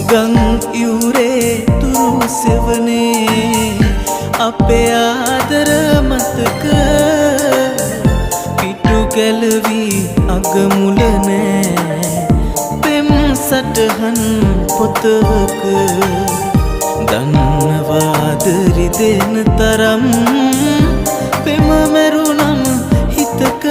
ගං යුරේ තුරු සෙවනේ අපේ ආදර මතක පිටු ගැලවී අගමුල නෑ පෙම් සටහන් පොතක දන්නවාද රිදෙන තරම් පෙම මැරුණම් හිතක